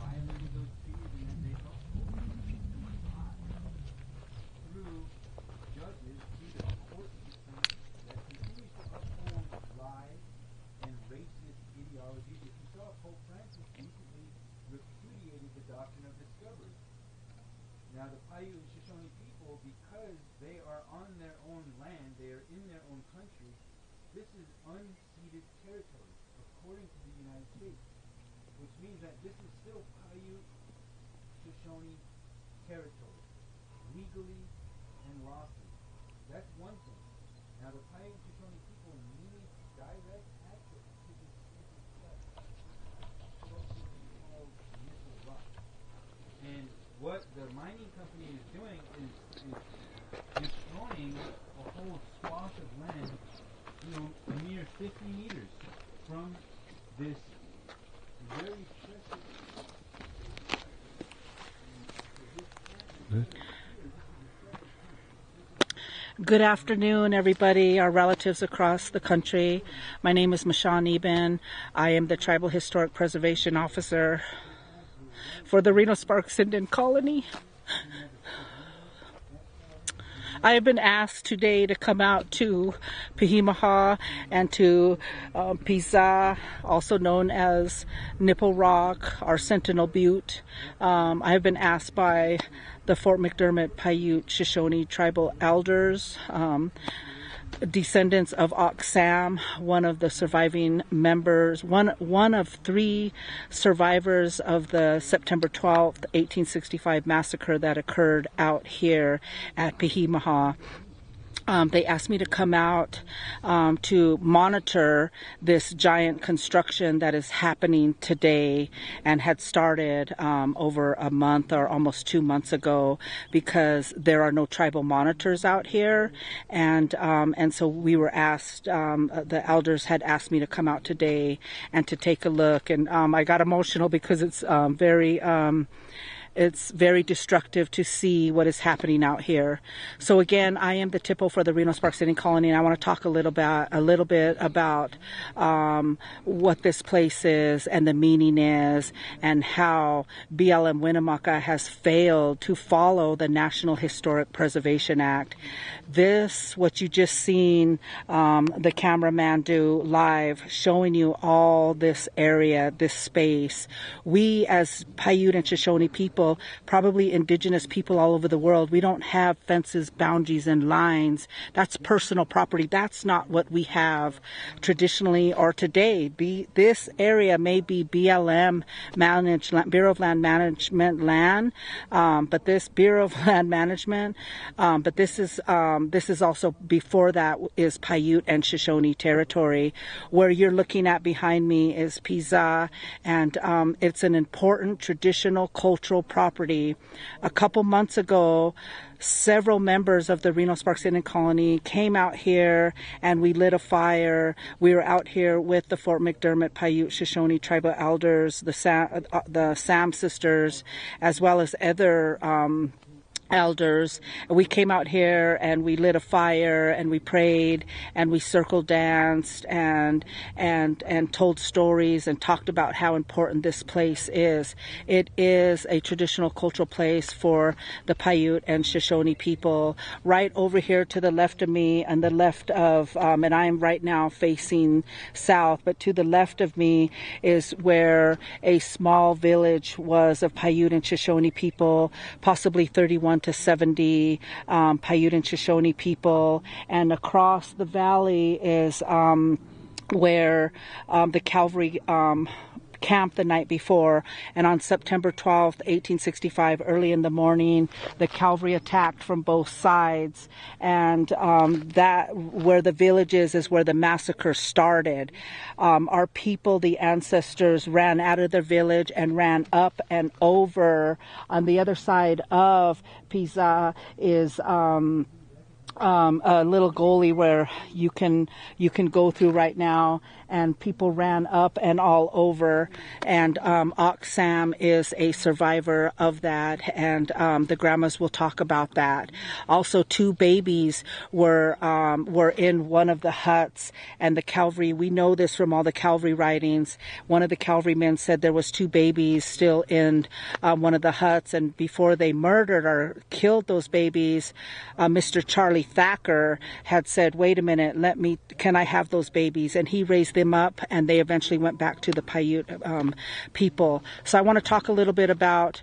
violated those treaties, and then they through judges to the court system that continues to uphold lies and racist ideologies. If you saw, Pope Francis recently repudiated the doctrine of discovery. Now the Paiute and Shoshone people, because they are on their own land, they are in their own country, this is unceded territory, according to the United States, which means that this is still Paiute Shoshone territory, legally and lawfully. That's one thing. Now the Paiute Shoshone people need direct access to this called Nipple Rock. And what the mining company is doing is destroying a whole swath of land, a mere 50 meters from this very precious. Good afternoon, everybody, our relatives across the country. My name is Mni Wiconi. I am the Tribal Historic Preservation Officer for the Reno Sparks Indian Colony. I have been asked today to come out to PeeHee Mu'huh and to PeeHee, also known as Nipple Rock, or Sentinel Butte. I have been asked by the Fort McDermott Paiute Shoshone tribal elders, descendants of Oksam, one of the surviving members, one of 3 survivors of the September 12th, 1865 massacre that occurred out here at PeeHee Mu'huh. They asked me to come out to monitor this giant construction that is happening today and had started over a month or almost 2 months ago, because there are no tribal monitors out here, and so we were asked, the elders had asked me to come out today and to take a look, and I got emotional because it's very destructive to see what is happening out here. So again, I am the TIPO for the Reno Sparks Indian Colony, and I want to talk a little bit about what this place is and the meaning is, and how BLM Winnemucca has failed to follow the National Historic Preservation Act. This, what you just seen the cameraman do live, showing you all this area, this space. We as Paiute and Shoshone people, probably indigenous people all over the world, we don't have fences, boundaries, and lines. That's personal property. That's not what we have traditionally or today. This area may be BLM managed, Bureau of Land Management land, but this Bureau of Land Management, but this is also, before that, is Paiute and Shoshone territory. Where you're looking at behind me is PeeHee, and it's an important traditional cultural property. A couple months ago, several members of the Reno Sparks Indian Colony came out here and we lit a fire. We were out here with the Fort McDermott Paiute Shoshone tribal elders, the Sam sisters, as well as other elders. We came out here and we lit a fire and we prayed and we circle danced and told stories and talked about how important this place is. It is a traditional cultural place for the Paiute and Shoshone people. Right over here to the left of me, and the left of, and I am right now facing south, but to the left of me is where a small village was of Paiute and Shoshone people, possibly 31 to 70 Paiute and Shoshone people, and across the valley is where the cavalry camped the night before. And on September 12th, 1865, early in the morning, the cavalry attacked from both sides, and that where the village is where the massacre started. Our people, the ancestors, ran out of their village and ran up and over. On the other side of PeeHee is a little gully where you can go through right now, and people ran up and all over. And Sam is a survivor of that, and the grandmas will talk about that. Also, 2 babies were in one of the huts, and the cavalry, we know this from all the cavalry writings. One of the cavalrymen said there was 2 babies still in one of the huts, and before they murdered or killed those babies, Mr. Charlie Thacker had said, wait a minute, can I have those babies? And he raised them up, and they eventually went back to the Paiute people. So I want to talk a little bit about,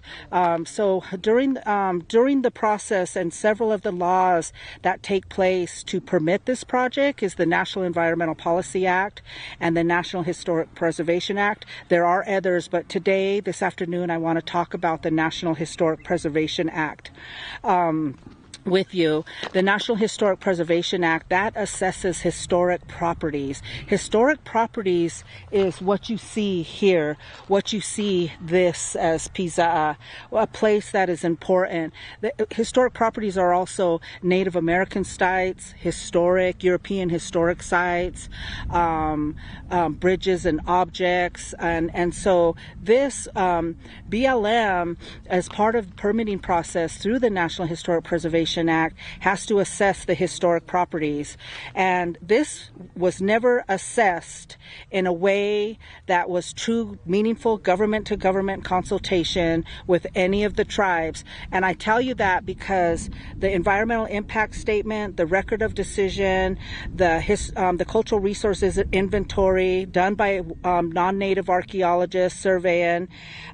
so during the process, and several of the laws that take place to permit this project is the National Environmental Policy Act and the National Historic Preservation Act. There are others, but today, this afternoon, I want to talk about the National Historic Preservation Act. With you. The National Historic Preservation Act, that assesses historic properties. Historic properties is what you see here, what you see this as Piza'a, a place that is important. The historic properties are also Native American sites, historic, European historic sites, bridges and objects, and so this BLM, as part of the permitting process through the National Historic Preservation Act, has to assess the historic properties. And this was never assessed in a way that was true, meaningful government-to-government consultation with any of the tribes. And I tell you that because the environmental impact statement, the record of decision, the cultural resources inventory done by non-native archaeologists surveying,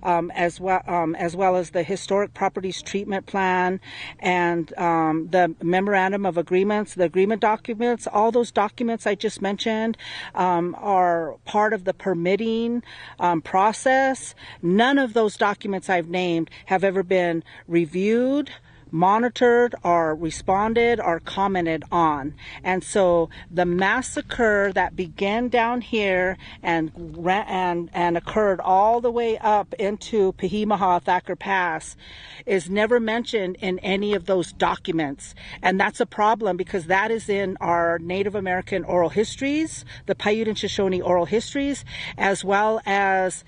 as well as the historic properties treatment plan and the memorandum of agreements, the agreement documents, all those documents I just mentioned are part of the permitting process. None of those documents I've named have ever been reviewed, monitored, or responded or commented on. And so the massacre that began down here and occurred all the way up into PeeHee Mu'huh, Thacker Pass is never mentioned in any of those documents. And that's a problem because that is in our Native American oral histories, the Paiute and Shoshone oral histories, as well as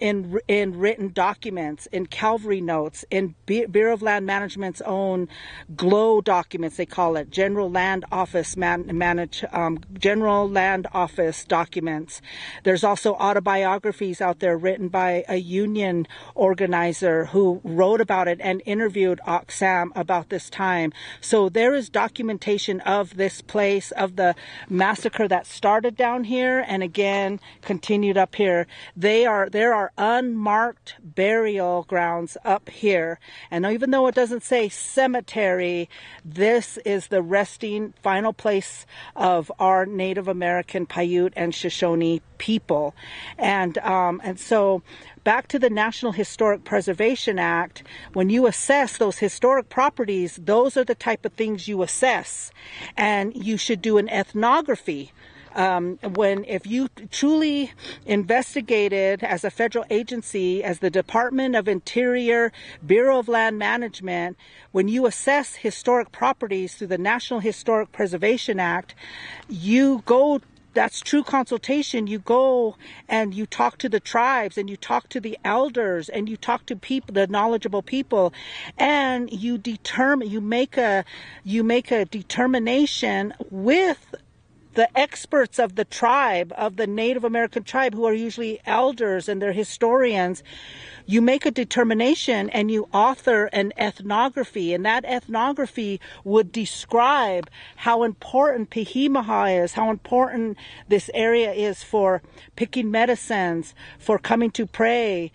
in written documents, in cavalry notes, in Bureau of Land Management's own GLOW documents, they call it, General Land Office General Land Office documents. There's also autobiographies out there written by a union organizer who wrote about it and interviewed Sam about this time. So there is documentation of this place, of the massacre that started down here and again continued up here. There are unmarked burial grounds up here, and even though it doesn't say cemetery, this is the resting final place of our Native American Paiute and Shoshone people. And so back to the National Historic Preservation Act, when you assess those historic properties, those are the type of things you assess, and you should do an ethnography. If you truly investigated as a federal agency, as the Department of Interior, Bureau of Land Management, when you assess historic properties through the National Historic Preservation Act, that's true consultation. You go and you talk to the tribes and you talk to the elders and you talk to people, the knowledgeable people, and you make a determination with the experts of the tribe, of the Native American tribe, who are usually elders and they're historians. You make a determination and you author an ethnography, and that ethnography would describe how important PeeHee Mu'huh is, how important this area is for picking medicines, for coming to pray,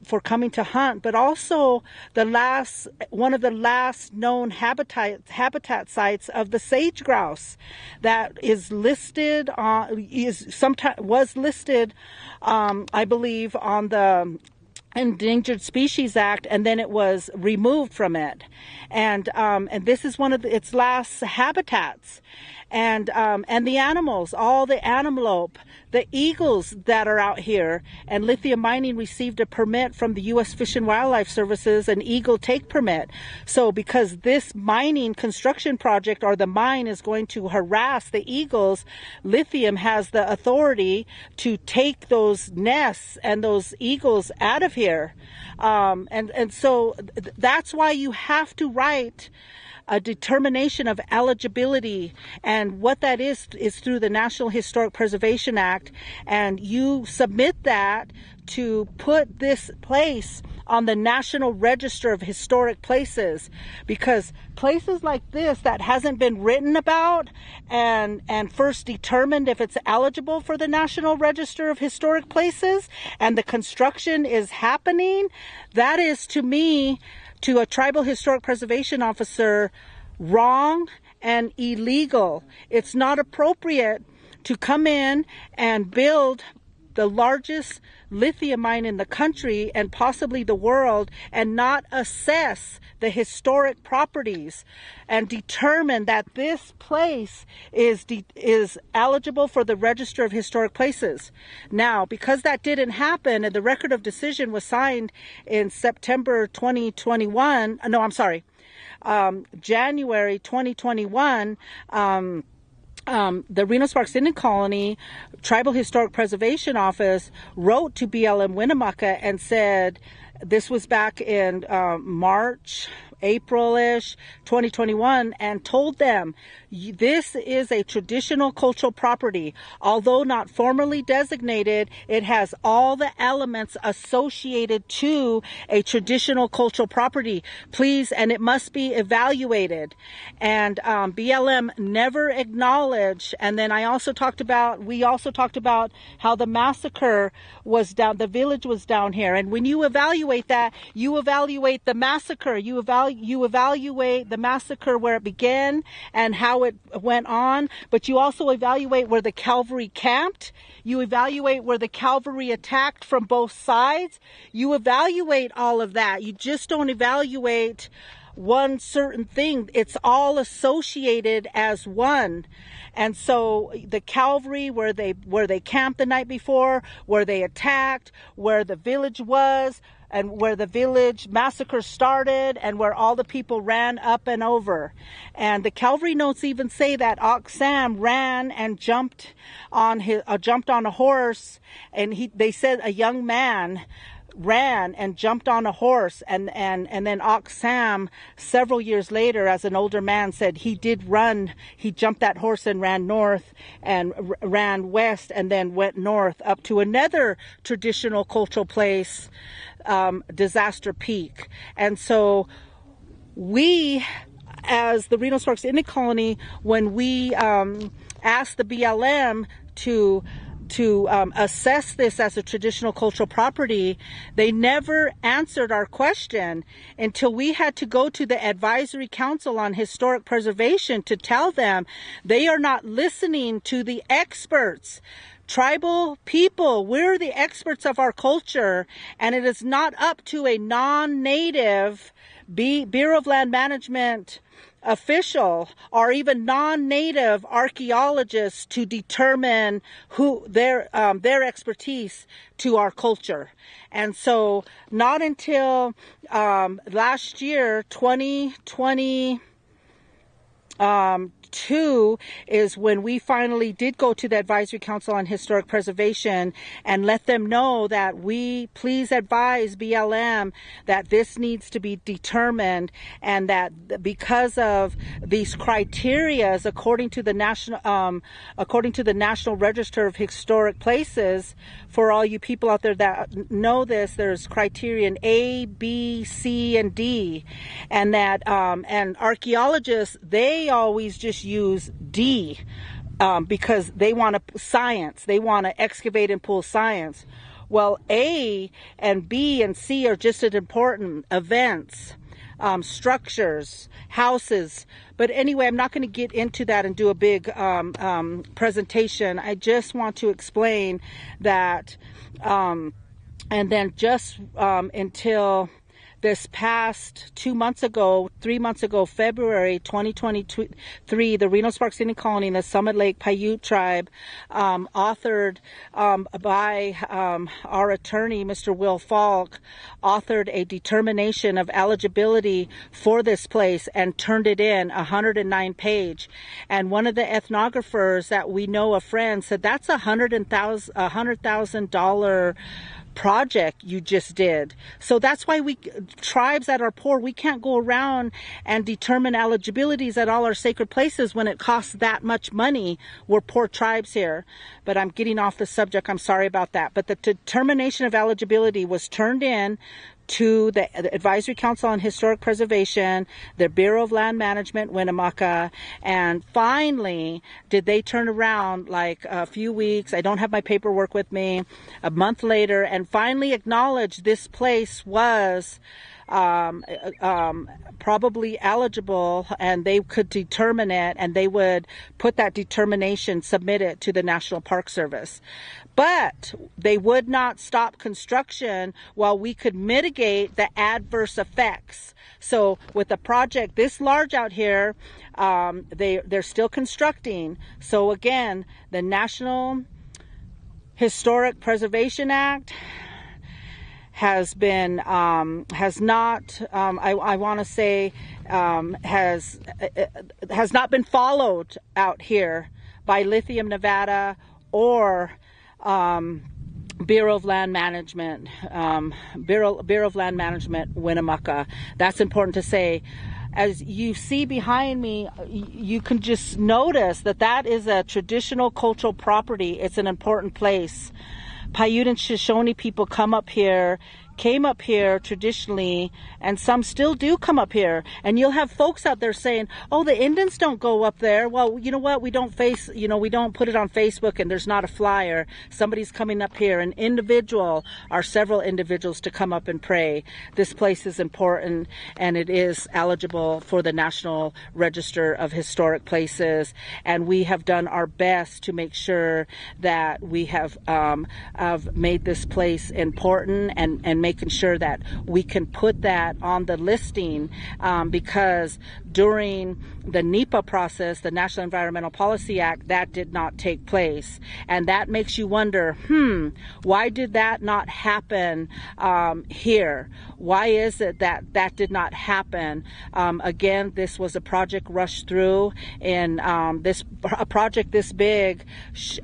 for coming to hunt, but also one of the last known habitat sites of the sage grouse that is listed, was listed, I believe, on the Endangered Species Act, and then it was removed from it, and this is one of its last habitats. and the animals, all the antelope, the eagles that are out here. And Lithium Mining received a permit from the U.S. Fish and Wildlife Services, an eagle take permit. So because this mining construction project or the mine is going to harass the eagles, Lithium has the authority to take those nests and those eagles out of here. And so that's why you have to write a determination of eligibility, and what that is through the National Historic Preservation Act, and you submit that to put this place on the National Register of Historic Places, because places like this that hasn't been written about and first determined if it's eligible for the National Register of Historic Places, and the construction is happening, that is, to me, to a tribal historic preservation officer, wrong and illegal. It's not appropriate to come in and build the largest lithium mine in the country and possibly the world and not assess the historic properties and determine that this place is eligible for the Register of Historic Places. Now, because that didn't happen and the record of decision was signed in September 2021, January 2021, the Reno Sparks Indian Colony Tribal Historic Preservation Office wrote to BLM Winnemucca and said, this was back in March, April-ish 2021, and told them, this is a traditional cultural property. Although not formally designated, it has all the elements associated to a traditional cultural property. Please, and it must be evaluated. And BLM never acknowledged. And then we also talked about how the massacre was down, the village was down here. And when you evaluate that, you evaluate the massacre. You evaluate the massacre where it began and how it went on, but you also evaluate where the cavalry camped. You evaluate where the cavalry attacked from both sides. You evaluate all of that. You just don't evaluate one certain thing. It's all associated as one. And so the cavalry, where they camped the night before, where they attacked, where the village was, and where the village massacre started, and where all the people ran up and over. And the cavalry notes even say that Ox Sam ran and jumped on a horse, and they said a young man ran and jumped on a horse, and then Ox Sam several years later, as an older man, said he did run. He jumped that horse and ran north and ran west and then went north up to another traditional cultural place, Disaster Peak. And so we, as the Reno Sparks Indian Colony, when we asked the BLM to assess this as a traditional cultural property, they never answered our question until we had to go to the Advisory Council on Historic Preservation to tell them they are not listening to the experts. Tribal people, we're the experts of our culture, and it is not up to a non-native Bureau of Land Management official or even non-native archaeologists to determine who their expertise to our culture. And so not until last year, 2022, is when we finally did go to the Advisory Council on Historic Preservation and let them know that we please advise BLM that this needs to be determined, and that because of these criterias according to the National Register of Historic Places, for all you people out there that know this, there's criterion A, B, C, and D, and that and archaeologists, they always just use D because they want science. They want to excavate and pull science. Well, A and B and C are just as important: events, structures, houses. But anyway, I'm not going to get into that and do a big presentation. I just want to explain that, and then just until this past 3 months ago, February 2023, the Reno Sparks Indian Colony in the Summit Lake Paiute tribe, authored by our attorney, Mr. Will Falk, authored a determination of eligibility for this place and turned it in, 109-page. And one of the ethnographers that we know, a friend, said that's $100,000 project you just did. So that's why tribes that are poor, we can't go around and determine eligibilities at all our sacred places when it costs that much money. We're poor tribes here. But I'm getting off the subject. I'm sorry about that. But the determination of eligibility was turned in to the Advisory Council on Historic Preservation, the Bureau of Land Management, Winnemucca, and finally did they turn around like a few weeks, I don't have my paperwork with me, a month later, and finally acknowledged this place was probably eligible, and they could determine it, and they would put that determination, submit it to the National Park Service. But they would not stop construction while we could mitigate the adverse effects. So with a project this large out here, they're still constructing. So again, the National Historic Preservation Act has been, has not been followed out here by Lithium, Nevada, or Bureau of Land Management, Bureau of Land Management, Winnemucca. That's important to say. As you see behind me, you can just notice that that is a traditional cultural property. It's an important place. Paiute and Shoshone people came up here traditionally, and some still do come up here. And you'll have folks out there saying, oh, the Indians don't go up there. Well, you know what? We don't put it on Facebook, and there's not a flyer. Somebody's coming up here, an individual or several individuals to come up and pray. This place is important, and it is eligible for the National Register of Historic Places. And we have done our best to make sure that we have made this place important and making sure that we can put that on the listing, because during the NEPA process, the National Environmental Policy Act, that did not take place. And that makes you wonder, why did that not happen here? Why is it that that did not happen? Again, this was a project rushed through, and a project this big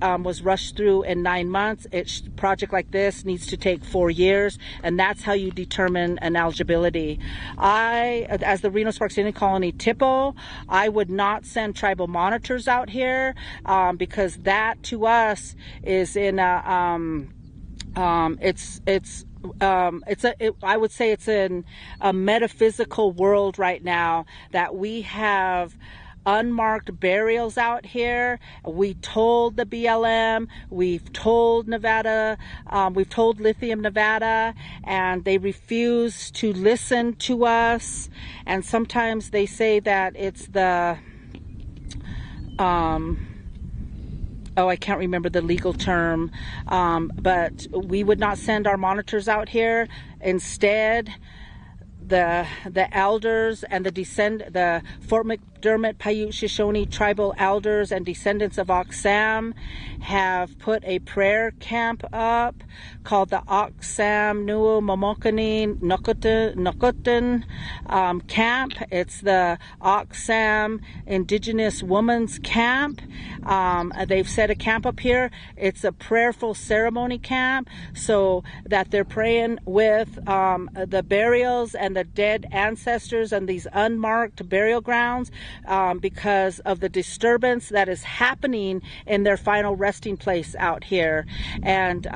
was rushed through in 9 months. A project like this needs to take 4 years, and that's how you determine an eligibility. As the Reno Sparks Indian Colony TIPO, I would not send tribal monitors out here, because that to us is in a I would say it's in a metaphysical world right now, that we have unmarked burials out here. We told the BLM, we've told Nevada, we've told Lithium, Nevada, and they refuse to listen to us. And sometimes they say that it's the I can't remember the legal term, but we would not send our monitors out here. Instead, the elders and the Fort McDermott Paiute Shoshone tribal elders and descendants of Oksam have put a prayer camp up called the Oksam Newe Momokonee Nokotun camp. It's the Oksam Indigenous Women's Camp. They've set a camp up here. It's a prayerful ceremony camp, so that they're praying with the burials and the dead ancestors and these unmarked burial grounds, because of the disturbance that is happening in their final resting place out here. And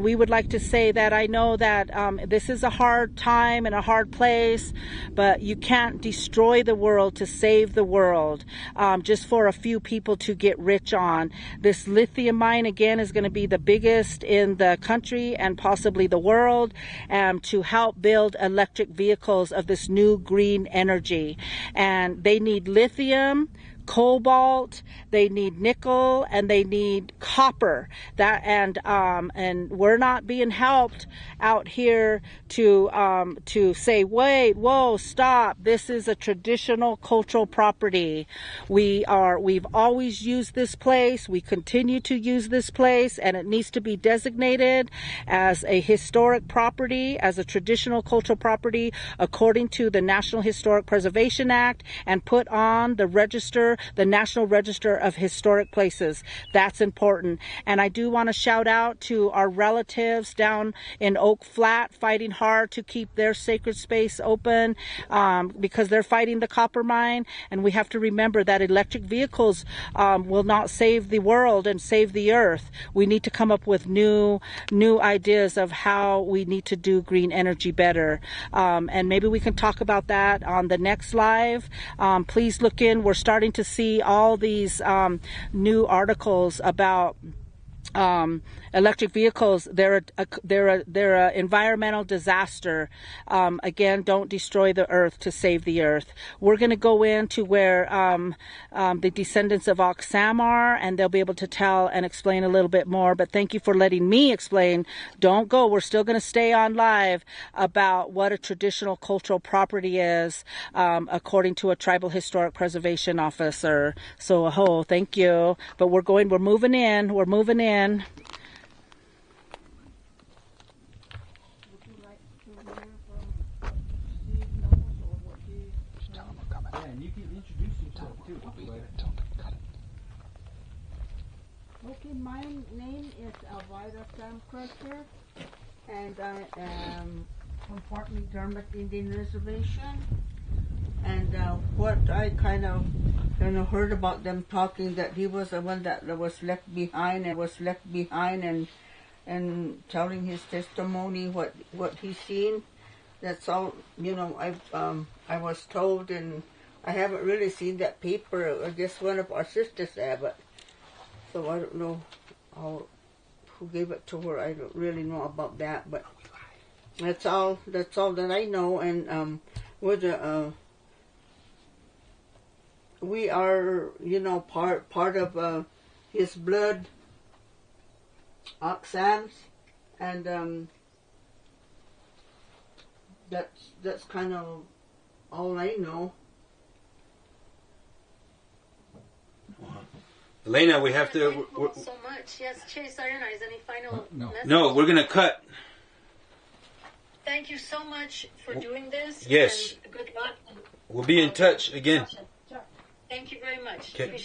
we would like to say that I know that this is a hard time and a hard place, but you can't destroy the world to save the world, just for a few people to get rich on. This lithium mine, again, is going to be the biggest in the country and possibly the world, to help build electric vehicles of this new green energy. And they need lithium, cobalt, they need nickel, and they need copper. And we're not being helped out here to say, wait, whoa, stop. This is a traditional cultural property. We've always used this place. We continue to use this place, and it needs to be designated as a historic property, as a traditional cultural property, according to the National Historic Preservation Act, and put on the register, the National Register of Historic Places. That's important. And I do want to shout out to our relatives down in Oak Flat, fighting hard to keep their sacred space open, because they're fighting the copper mine. And we have to remember that electric vehicles will not save the world and save the earth. We need to come up with new ideas of how we need to do green energy better. And maybe we can talk about that on the next live. Please look in. We're starting to see all these new articles about electric vehicles. They're a environmental disaster. Again, don't destroy the earth to save the earth. We're going to go into where the descendants of Oksam are, and they'll be able to tell and explain a little bit more. But thank you for letting me explain. Don't go. We're still going to stay on live about what a traditional cultural property is, according to a tribal historic preservation officer. So, thank you. But we're moving in. We're moving in. Would you like to hear from Steve knows or what he... Tell him I'm coming. Yeah, and you can introduce yourself too. Okay, my name is Elvira Sam Crusher, and I am from Fort McDermott Indian Reservation. And what I kind of heard about them talking, that he was the one that was left behind and telling his testimony, what he's seen. That's all, I was told, and I haven't really seen that paper. I guess one of our sisters have it. So I don't know who gave it to her. I don't really know about that, but that's all that I know. And we are, part of his blood, Oksam's, and that's kind of all I know. Elena, we have to. Thank you so much. Yes, Chase Ironized, any final message? No, we're gonna cut. Thank you so much for doing this. Yes. And good luck. We'll be in touch again. Thank you very much. Okay.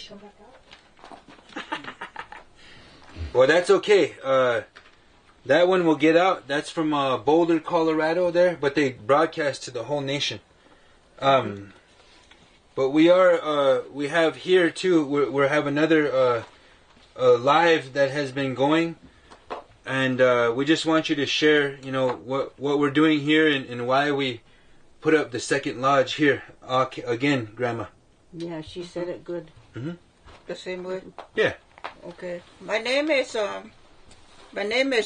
Well, that's okay. That one will get out. That's from Boulder, Colorado there, but they broadcast to the whole nation. But we have here too, we have another live that has been going, and we just want you to share, what we're doing here and why we put up the second lodge here. Again, Grandma. Yeah, she said it good. Mm-hmm. The same way? Yeah. Okay. My name is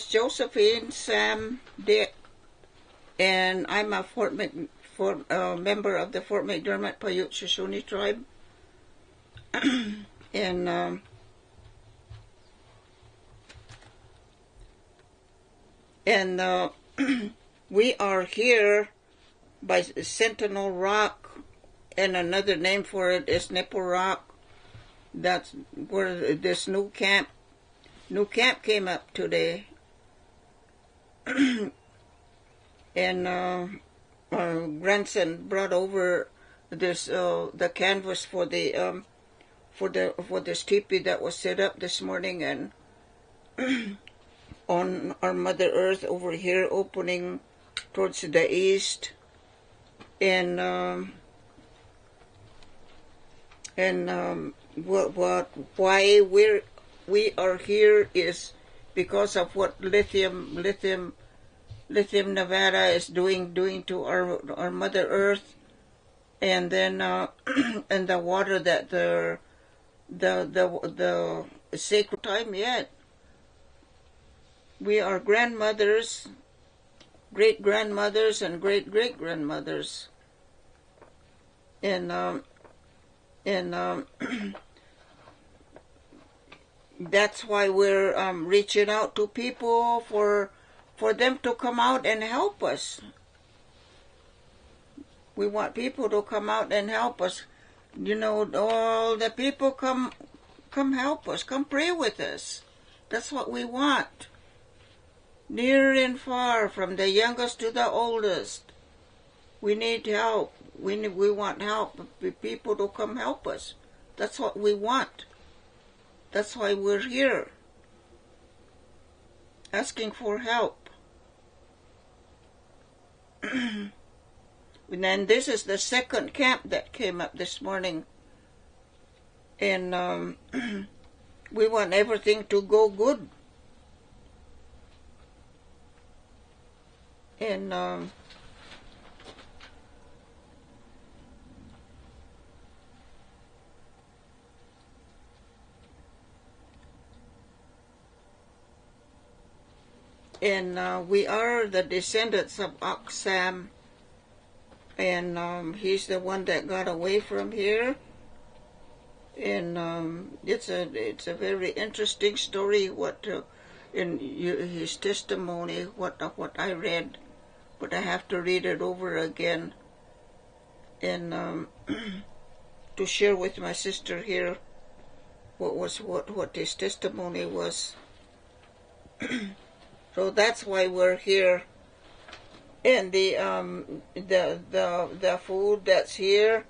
Josephine Sam Dick, and I'm a member of the Fort McDermott Paiute Shoshone tribe. and we are here by Sentinel Rock, and another name for it is Nipple Rock. That's where this new camp came up today. And our grandson brought over this the canvas for the for this teepee that was set up this morning, and on our Mother Earth over here, opening towards the east, and why we are here is because of what Lithium Nevada is doing to our Mother Earth, and then and the water that the sacred time yet. We are grandmothers, great grandmothers, and great great grandmothers, and And that's why we're reaching out to people for them to come out and help us. We want people to come out and help us. You know, all the people come help us. Come pray with us. That's what we want. Near and far, from the youngest to the oldest. We need help. We want help. People to come help us. That's what we want. That's why we're here. Asking for help. And then this is the second camp that came up this morning. And we want everything to go good. And we are the descendants of Oksam, and he's the one that got away from here. And it's a very interesting story. In his testimony, what I read, but I have to read it over again, and to share with my sister here what his testimony was. So that's why we're here. And the food that's here,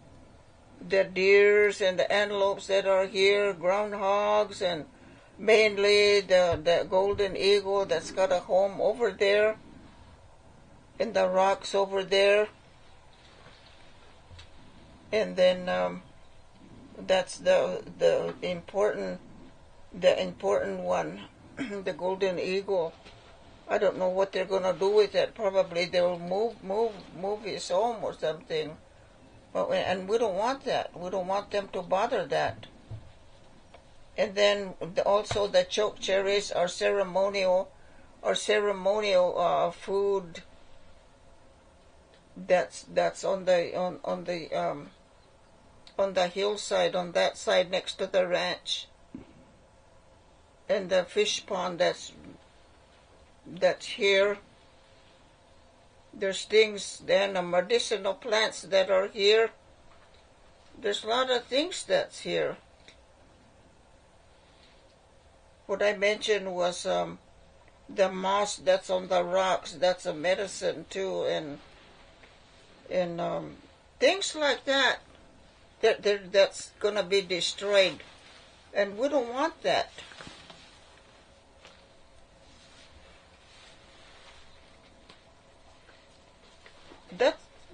the deers and the antelopes that are here, groundhogs, and mainly the golden eagle that's got a home over there in the rocks over there. And then that's the important one, the golden eagle. I don't know what they're gonna do with it. Probably they'll move his home or something. And we don't want that. We don't want them to bother that. And then also the choke cherries are ceremonial food. That's on the hillside, on that side next to the ranch. And the fish pond that's here. There's things, then the medicinal plants that are here. There's a lot of things that's here. What I mentioned was the moss that's on the rocks. That's a medicine too, and things like that. That's gonna be destroyed, and we don't want that.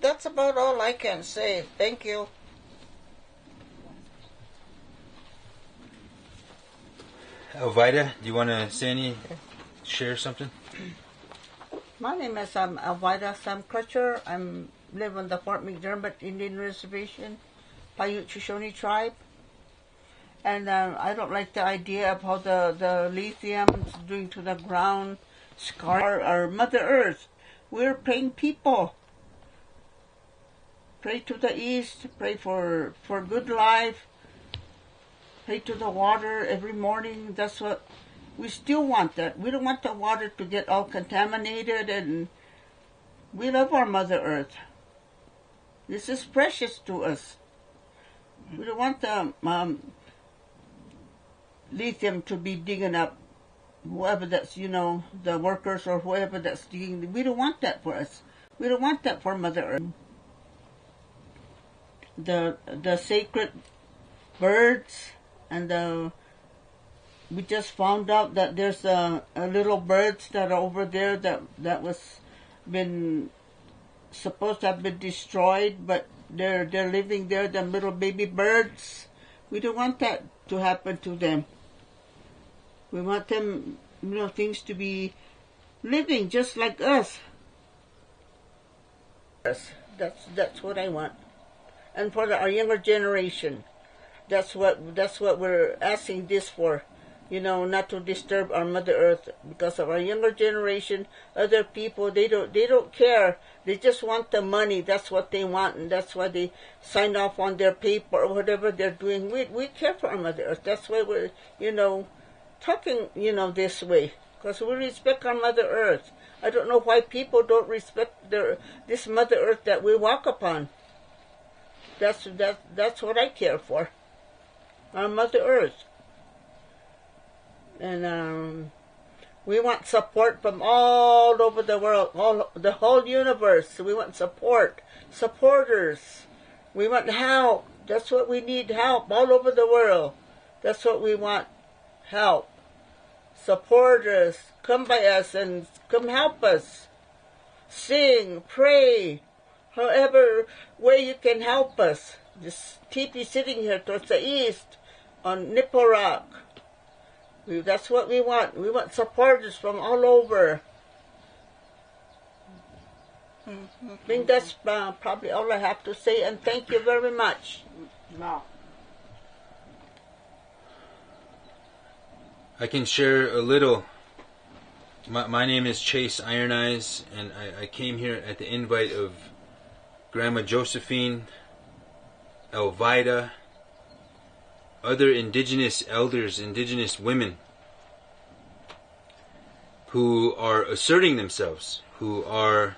That's about all I can say. Thank you. Elvida, do you want to share something? My name is Elvida Sam Crutcher. I live on the Fort McDermott Indian Reservation, Paiute Shoshone tribe. And I don't like the idea of how the lithium is doing to the ground, scar our Mother Earth. We're praying people. Pray to the east, pray for good life, pray to the water every morning. That's what we still want. That we don't want the water to get all contaminated, and we love our Mother Earth. This is precious to us. We don't want the lithium to be digging up whoever that's, the workers or whoever that's digging. We don't want that for us. We don't want that for Mother Earth. The sacred birds, and we just found out that there's a little birds that are over there that was been supposed to have been destroyed, but they're living there, the little baby birds. We don't want that to happen to them. We want them, things to be living just like us. That's what I want. And for our younger generation, that's what we're asking this for not to disturb our Mother Earth, because of our younger generation, other people, they don't care. They just want the money. That's what they want, and that's why they sign off on their paper or whatever they're doing. We care for our Mother Earth. That's why we're, talking, this way, because we respect our Mother Earth. I don't know why people don't respect this Mother Earth that we walk upon. That's what I care for. Our Mother Earth. And we want support from all over the world, the whole universe. We want supporters. We want help. That's what we need, help all over the world. That's what we want, help. Support us, come by us and come help us. Sing, pray, however way you can help us. This teepee sitting here towards the east on Nipple Rock. That's what we want. We want supporters from all over. I think that's probably all I have to say, and thank you very much. Wow. I can share a little. My name is Chase Iron Eyes, and I came here at the invite of Grandma Josephine, Elvida, other indigenous elders, indigenous women who are asserting themselves, who are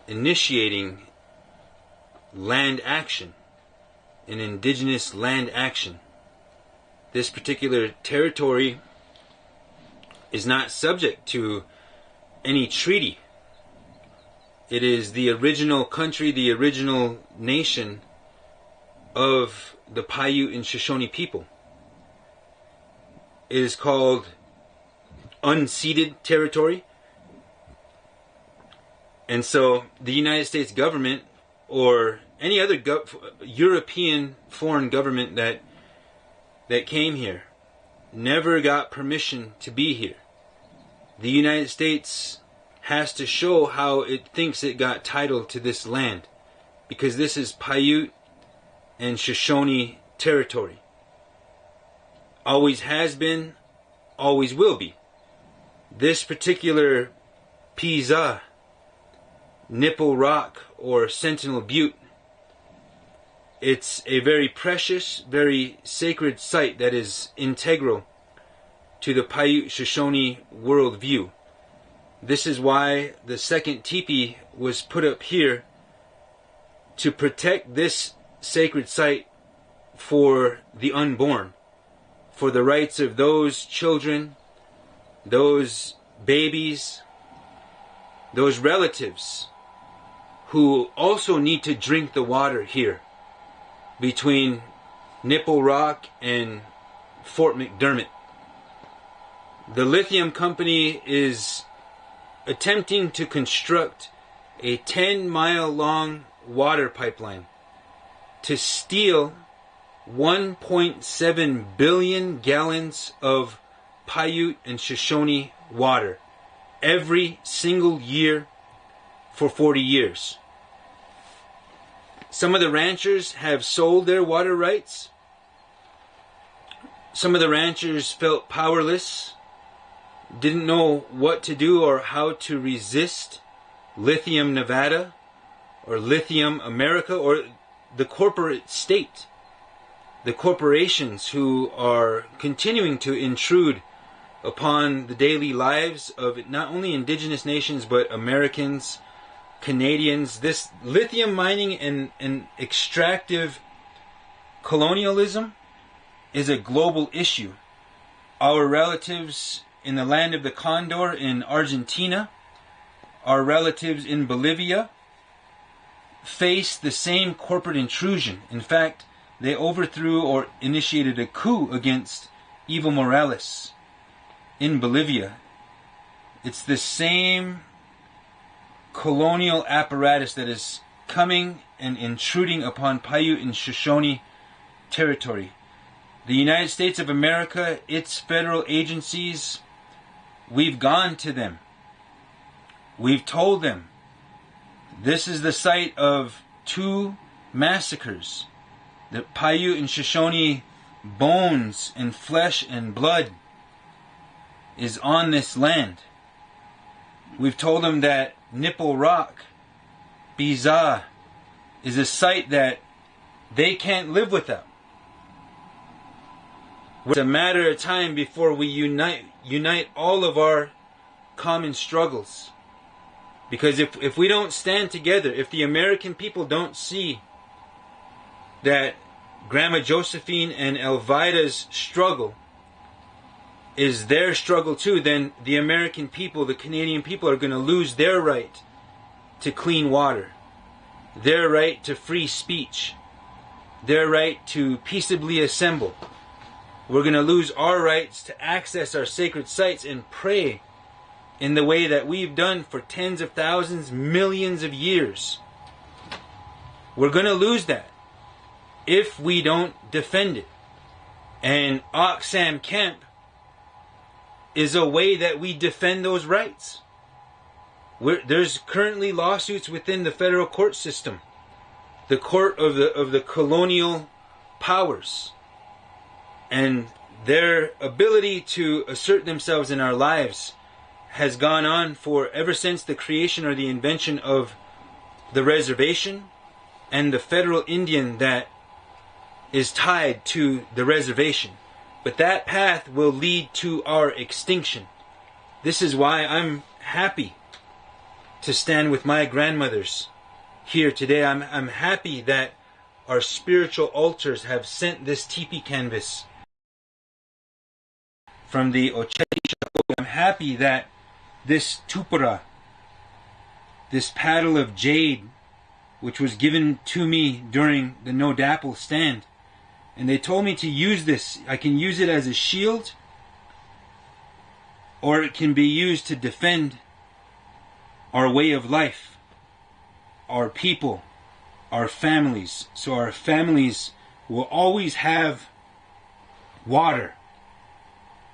initiating land action, an indigenous land action. This particular territory is not subject to any treaty. It is the original country, the original nation of the Paiute and Shoshone people. It is called unceded territory. And so the United States government or any other European foreign government that came here never got permission to be here. The United States has to show how it thinks it got title to this land, because this is Paiute and Shoshone territory. Always has been, always will be. This particular PeeHee, Nipple Rock, or Sentinel Butte, it's a very precious, very sacred site that is integral to the Paiute Shoshone worldview. This is why the second teepee was put up here, to protect this sacred site for the unborn, for the rights of those children, those babies, those relatives who also need to drink the water here between Nipple Rock and Fort McDermott. The Lithium company is attempting to construct a 10-mile long water pipeline to steal 1.7 billion gallons of Paiute and Shoshone water every single year for 40 years. Some of the ranchers have sold their water rights. Some of the ranchers felt powerless, didn't know what to do or how to resist Lithium Nevada or Lithium America or the corporate state, the corporations who are continuing to intrude upon the daily lives of not only indigenous nations but Americans, Canadians. This lithium mining and extractive colonialism is a global issue. Our relatives in the land of the Condor in Argentina, our relatives in Bolivia, face the same corporate intrusion. In fact, they overthrew or initiated a coup against Evo Morales in Bolivia. It's the same colonial apparatus that is coming and intruding upon Paiute and Shoshone territory. The United States of America, its federal agencies, we've gone to them. We've told them this is the site of 2 massacres. The Paiute and Shoshone bones and flesh and blood is on this land. We've told them that Nipple Rock, Biza, is a site that they can't live without. It's a matter of time before we unite all of our common struggles. Because if we don't stand together, if the American people don't see that Grandma Josephine and Elvida's struggle is their struggle too, then the American people, the Canadian people, are going to lose their right to clean water, their right to free speech, their right to peaceably assemble. We're going to lose our rights to access our sacred sites and pray in the way that we've done for tens of thousands, millions of years. We're going to lose that if we don't defend it. And Oksam Camp is a way that we defend those rights. There's currently lawsuits within the federal court system, the court of the colonial powers, and their ability to assert themselves in our lives has gone on for ever since the creation or the invention of the reservation and the federal Indian that is tied to the reservation. But that path will lead to our extinction. This is why I'm happy to stand with my grandmothers here today. I'm happy that our spiritual altars have sent this teepee canvas from the Ocheti Chateau. I'm happy that this tupara, this paddle of jade, which was given to me during the No Dapple stand, and they told me to use this. I can use it as a shield, or it can be used to defend our way of life, our people, our families. So our families will always have water.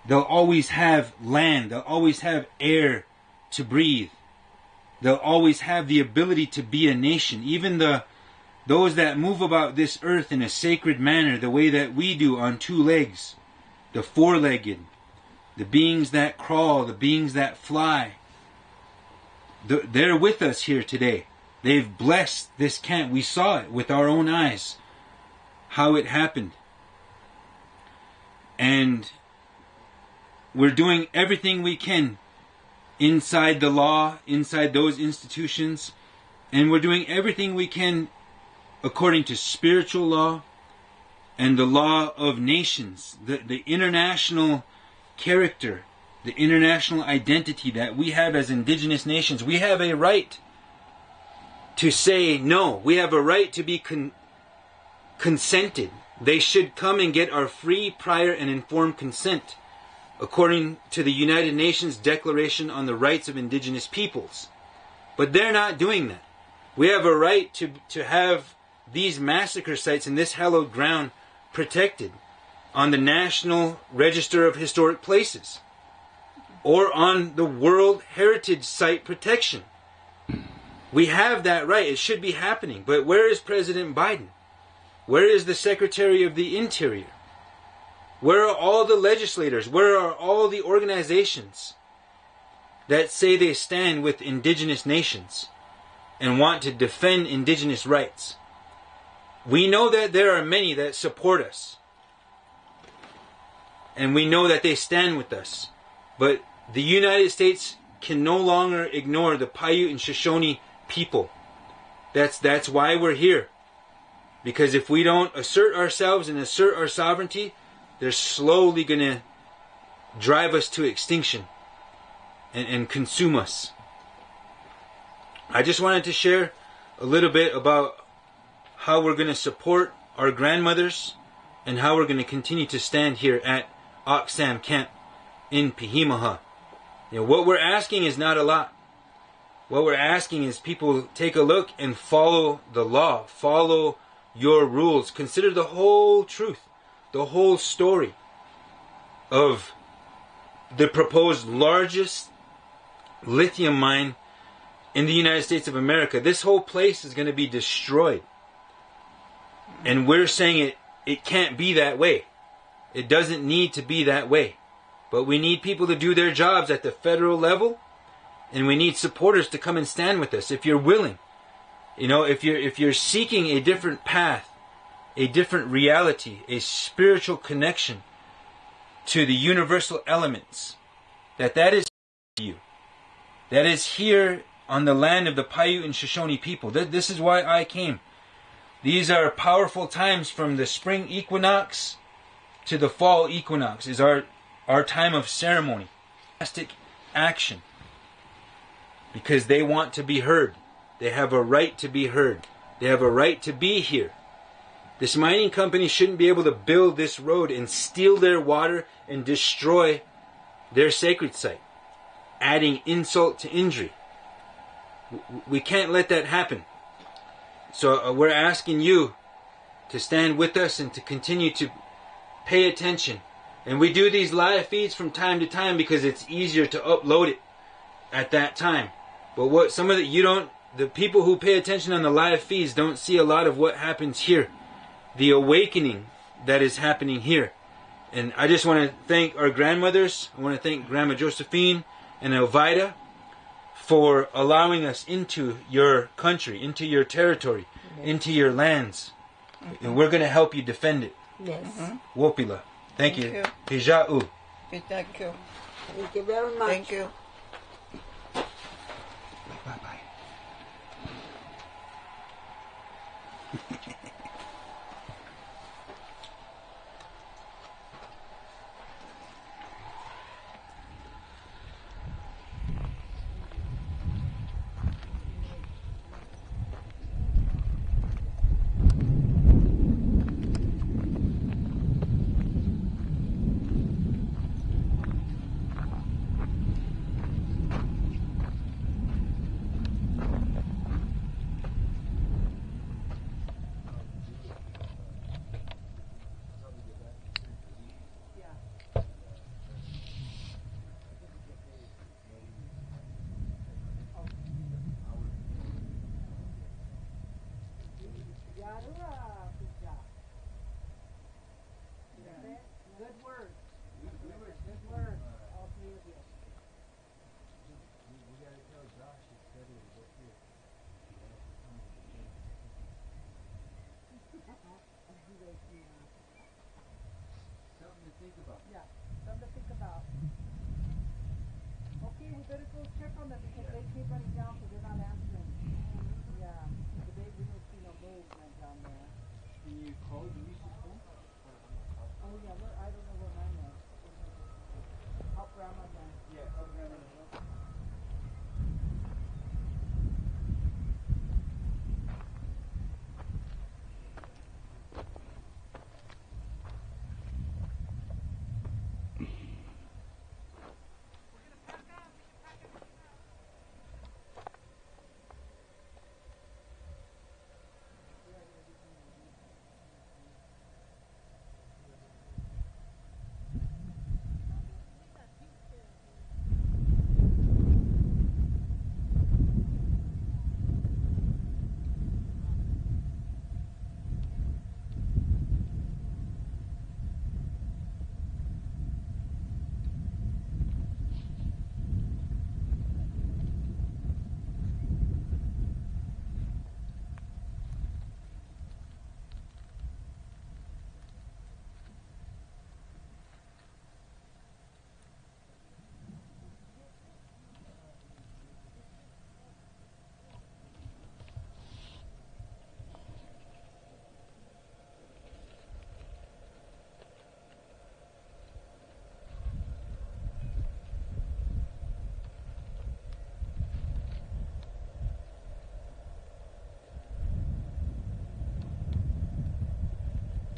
They'll always have land. They'll always have air to breathe. They'll always have the ability to be a nation. Even those that move about this earth in a sacred manner, the way that we do on two legs, the four-legged, the beings that crawl, the beings that fly, they're with us here today. They've blessed this camp. We saw it with our own eyes, how it happened. And we're doing everything we can inside the law, inside those institutions, and we're doing everything we can according to spiritual law and the law of nations, the international character, the international identity that we have as indigenous nations. We have a right to say no. We have a right to be consented. They should come and get our free, prior, and informed consent according to the United Nations Declaration on the Rights of Indigenous Peoples. But they're not doing that. We have a right to have these massacre sites in this hallowed ground protected on the National Register of Historic Places or on the World Heritage Site protection. We have that right. It should be happening. But where is President Biden? Where is the Secretary of the Interior? Where are all the legislators? Where are all the organizations that say they stand with indigenous nations and want to defend indigenous rights? We know that there are many that support us. And we know that they stand with us. But the United States can no longer ignore the Paiute and Shoshone people. That's why we're here. Because if we don't assert ourselves and assert our sovereignty, they're slowly going to drive us to extinction and consume us. I just wanted to share a little bit about how we're going to support our grandmothers and how we're going to continue to stand here at Oksam Camp in PeeHee Mu'huh. What we're asking is not a lot. What we're asking is people take a look and follow the law. Follow your rules. Consider the whole truth, the whole story of the proposed largest lithium mine in the United States of America. This whole place is going to be destroyed. And we're saying it can't be that way. It doesn't need to be that way. But we need people to do their jobs at the federal level, and we need supporters to come and stand with us if you're willing. You know, if you're seeking a different path, a different reality, a spiritual connection to the universal elements, that is you. That is here on the land of the Paiute and Shoshone people. This is why I came. These are powerful times from the spring equinox to the fall equinox is our time of ceremony, drastic action. Because they want to be heard. They have a right to be heard. They have a right to be here. This mining company shouldn't be able to build this road and steal their water and destroy their sacred site, adding insult to injury. We can't let that happen. So we're asking you to stand with us and to continue to pay attention. And we do these live feeds from time to time because it's easier to upload it at that time. But what some of the people who pay attention on the live feeds don't see a lot of what happens here. The awakening that is happening here. And I just want to thank our grandmothers. I want to thank Grandma Josephine and Elvida for allowing us into your country, into your territory, into your lands. And we're going to help you defend it. Yes. Wopila. Thank you. Thank Pija'u. you very much. Thank you. Bye-bye. Good word. Good word. All three of you. We gotta tell Josh to study a book here. Something to think about. Yeah, something to think about. Okay, we better go check on them because they keep running down because they're not answering. Yeah, today we don't see no movement down there. Can you call Denise's phone? Oh yeah, I don't know where mine is. Help grandma then. Yeah, help grandma.